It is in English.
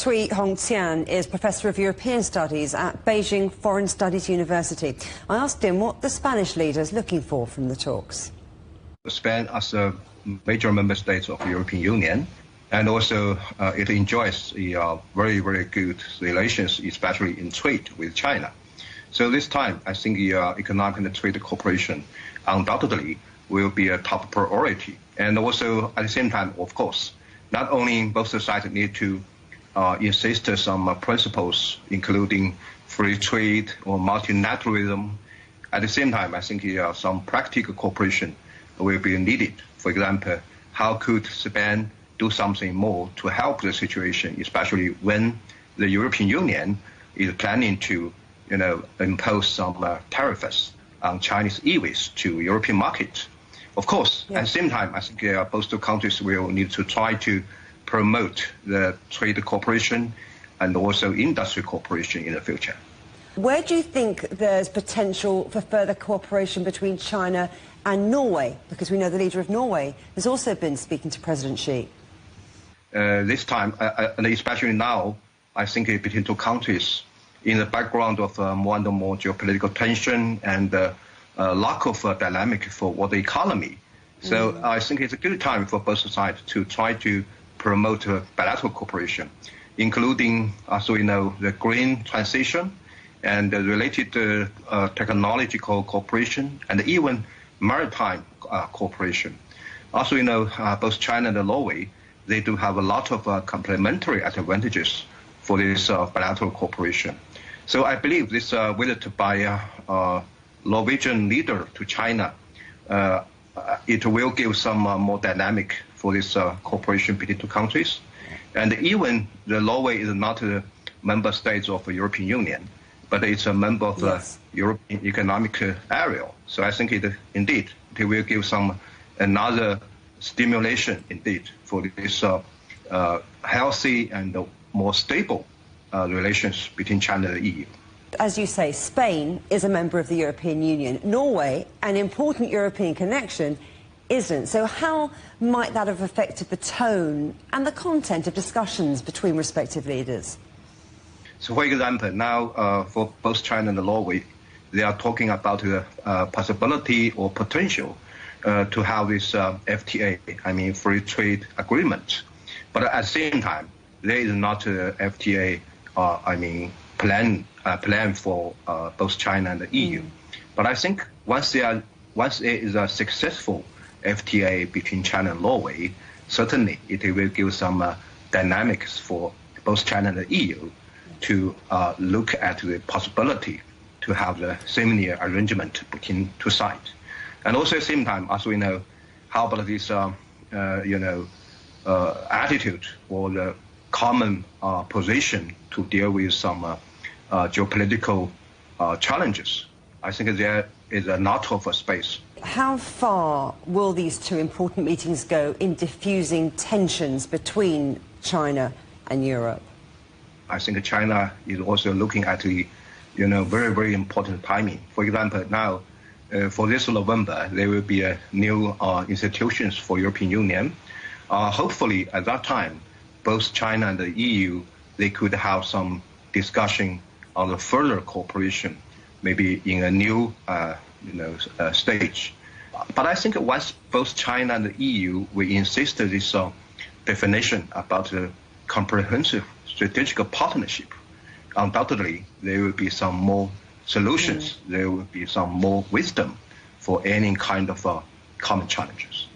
Cui Hongjian is Professor of European Studies at Beijing Foreign Studies University. I asked him what the Spanish leader is looking for from the talks. Spain as a major member state of the European Union, and also it enjoys very, very good relations, especially in trade with China. So this time, I think the economic and trade cooperation undoubtedly will be a top priority. And also, at the same time, of course, not only both sides need to insist on some principles, including free trade or multilateralism. At the same time, I think some practical cooperation will be needed. For example, how could Spain do something more to help the situation, especially when the European Union is planning to, impose some tariffs on Chinese EVs to European markets. Of course, at the same time, I think both two countries will need to try to promote the trade cooperation and also industry cooperation in the future. Where do you think there's potential for further cooperation between China and Norway? Because we know the leader of Norway has also been speaking to President Xi. This time, and especially now, I think between two countries, in the background of more and more geopolitical tension and lack of dynamic for world economy. So I think it's a good time for both sides to try to promote bilateral cooperation, including, as we know, the green transition and the related technological cooperation and even maritime cooperation. Also, both China and Norway, they do have a lot of complementary advantages for this bilateral cooperation. So I believe this visit by Norwegian leader to China, it will give some more dynamic for this cooperation between two countries. And even the Norway is not a member state of the European Union, but it's a member of the European Economic Area. So I think it will give some another stimulation indeed for this healthy and more stable relations between China and the EU. As you say, Spain is a member of the European Union. Norway, an important European connection, isn't. So how might that have affected the tone and the content of discussions between respective leaders? So, for example, now for both China and Norway, they are talking about the possibility or potential to have this FTA, free trade agreement. But at the same time, there is not a FTA, plan for both China and the EU. But I think once there is a successful FTA between China and Norway, certainly it will give some dynamics for both China and the EU to look at the possibility to have the similar arrangement between two sides. And also at the same time, as we know, how about this, attitude or the common position to deal with some geopolitical challenges. I think there is a lot of space. How far will these two important meetings go in diffusing tensions between China and Europe? I think China is also looking at the, very, very important timing. For example, now, for this November, there will be a new institutions for European Union. Hopefully, at that time, both China and the EU, they could have some discussion on the further cooperation, maybe in a new, stage. But I think once both China and the EU will insist this definition about the comprehensive strategic partnership, undoubtedly there will be some more solutions. There will be some more wisdom for any kind of common challenges.